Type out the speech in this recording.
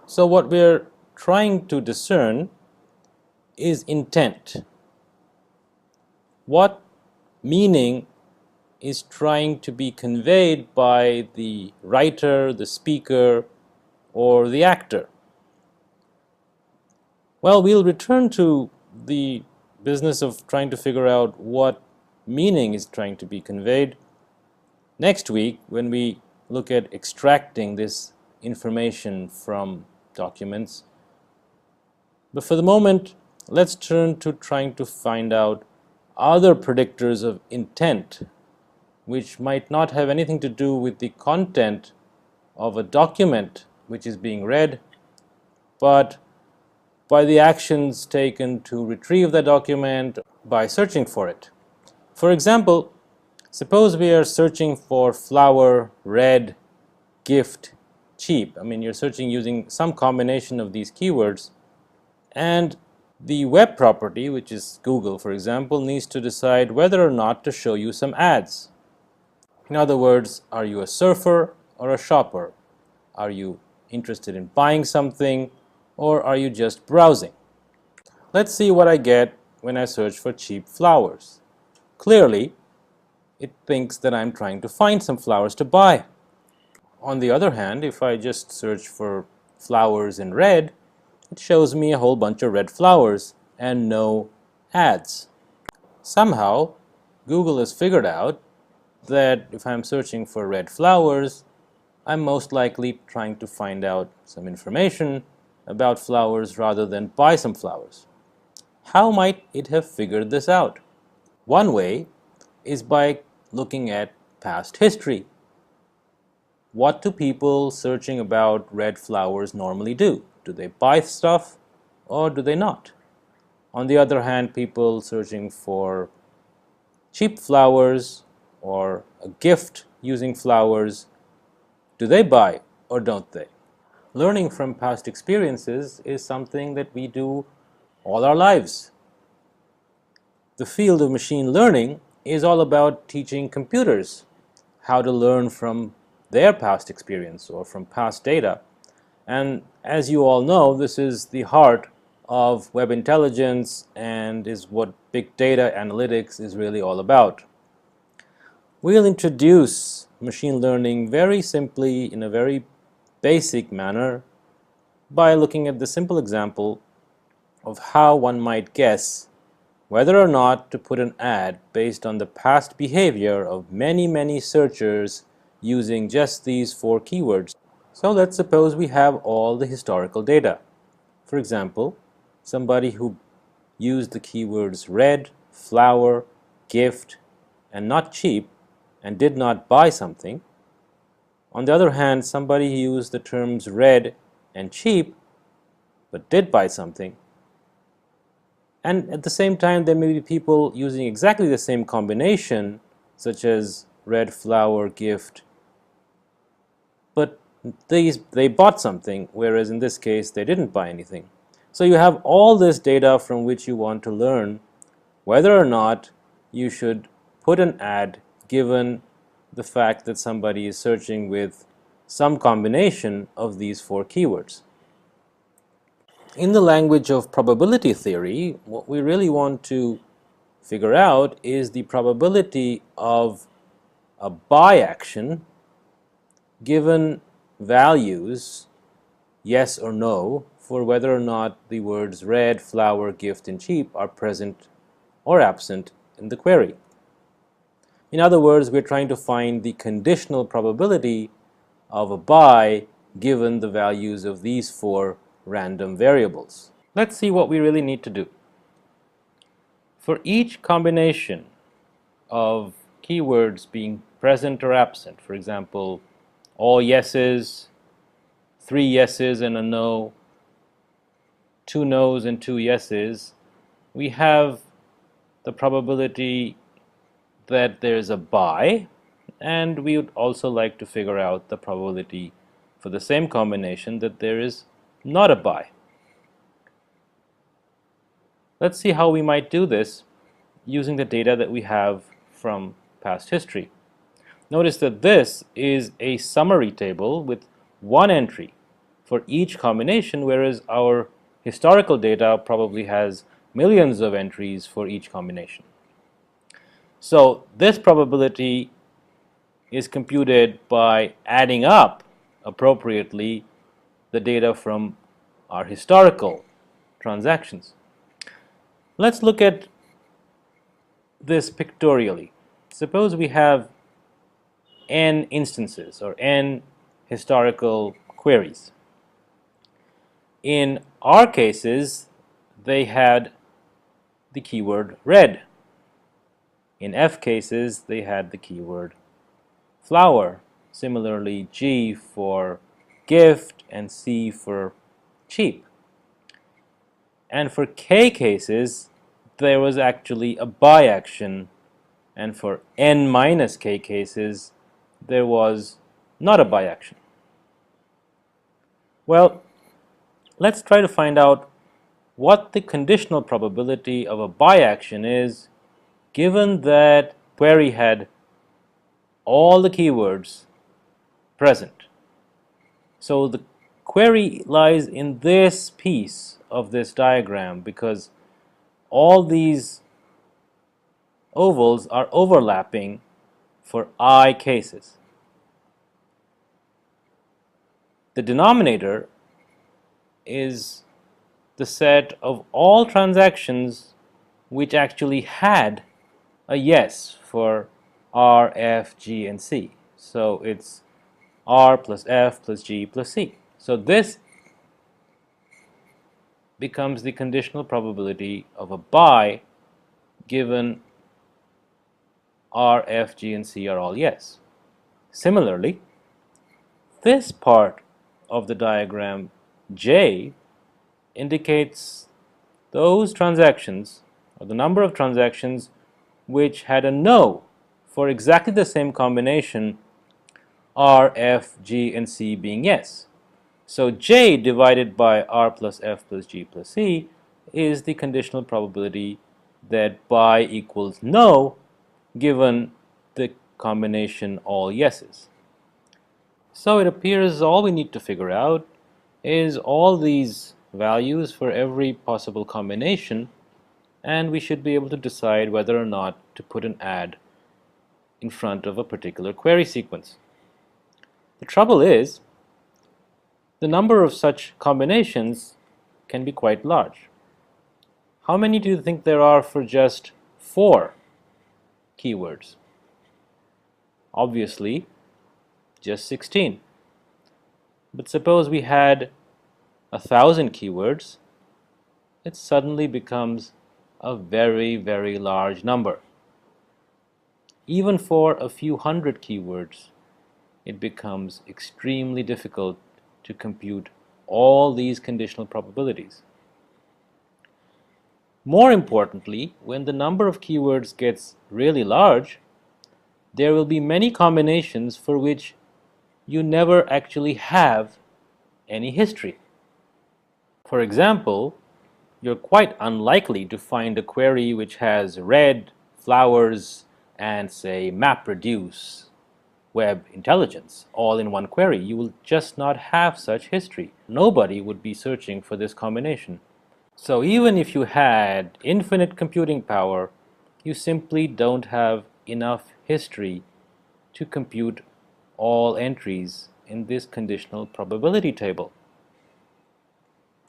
So what we're trying to discern is intent. What meaning is trying to be conveyed by the writer, the speaker, or the actor? Well, we'll return to the business of trying to figure out what meaning is trying to be conveyed next week when we look at extracting this information from documents. But for the moment, let's turn to trying to find out other predictors of intent which might not have anything to do with the content of a document which is being read, but by the actions taken to retrieve the document by searching for it. For example, suppose we are searching for flower, red, gift, cheap. I mean, you're searching using some combination of these keywords, and the web property, which is Google for example, needs to decide whether or not to show you some ads. In other words, are you a surfer or a shopper? Are you interested in buying something, or are you just browsing? Let's see what I get when I search for cheap flowers. Clearly, it thinks that I'm trying to find some flowers to buy. On the other hand, if I just search for flowers in red, it shows me a whole bunch of red flowers and no ads. Somehow, Google has figured out that if I'm searching for red flowers, I'm most likely trying to find out some information about flowers rather than buy some flowers. How might it have figured this out? One way is by looking at past history. What do people searching about red flowers normally do? Do they buy stuff or do they not? On the other hand, people searching for cheap flowers or a gift using flowers, do they buy or don't they? Learning from past experiences is something that we do all our lives. The field of machine learning is all about teaching computers how to learn from their past experience or from past data. And as you all know, this is the heart of web intelligence and is what big data analytics is really all about. We'll introduce machine learning very simply in a very basic manner by looking at the simple example of how one might guess whether or not to put an ad based on the past behavior of many searchers using just these 4 keywords. So let's suppose we have all the historical data. For example, somebody who used the keywords red, flower, gift, and not cheap and did not buy something. On the other hand, somebody who used the terms red and cheap but did buy something. And at the same time, there may be people using exactly the same combination, such as red, flower, gift, but they bought something, whereas in this case they didn't buy anything. So you have all this data from which you want to learn whether or not you should put an ad given the fact that somebody is searching with some combination of these 4 keywords. In the language of probability theory, what we really want to figure out is the probability of a buy action given values, yes or no, for whether or not the words red, flower, gift, and cheap are present or absent in the query. In other words, we're trying to find the conditional probability of a buy given the values of these 4 random variables. Let's see what we really need to do. For each combination of keywords being present or absent, for example, all yeses, 3 yeses and a no, 2 no's and 2 yeses, we have the probability that there's a buy, and we would also like to figure out the probability for the same combination that there is not a buy. Let's see how we might do this using the data that we have from past history. Notice that this is a summary table with one entry for each combination, whereas our historical data probably has millions of entries for each combination. So this probability is computed by adding up appropriately the data from our historical transactions. Let's look at this pictorially. Suppose we have n instances or n historical queries. In our cases, they had the keyword red. In F cases, they had the keyword flower. Similarly, G for gift and C for cheap. And for K cases, there was actually a buy action, and for n minus K cases, there was not a buy action. Well, let's try to find out what the conditional probability of a buy action is given that query had all the keywords present. So the query lies in this piece of this diagram because all these ovals are overlapping for I cases. The denominator is the set of all transactions which actually had a yes for R, F, G, and C. So it's R plus F plus G plus C. So this becomes the conditional probability of a buy given R, F, G, and C are all yes. Similarly, this part of the diagram, J, indicates those transactions, or the number of transactions, which had a no for exactly the same combination, R, F, G, and C being yes. So J divided by R plus F plus G plus C is the conditional probability that buy equals no given the combination all yeses. So it appears all we need to figure out is all these values for every possible combination, and we should be able to decide whether or not to put an add in front of a particular query sequence. The trouble is, the number of such combinations can be quite large. How many do you think there are for just 4 keywords? Obviously, just 16. But suppose we had 1,000 keywords, it suddenly becomes a very, very large number. Even for a few hundred keywords, it becomes extremely difficult to compute all these conditional probabilities. More importantly, when the number of keywords gets really large, there will be many combinations for which you never actually have any history. For example, you're quite unlikely to find a query which has red, flowers, and say MapReduce, web intelligence, all in one query. You will just not have such history. Nobody would be searching for this combination. So even if you had infinite computing power, you simply don't have enough history to compute all entries in this conditional probability table.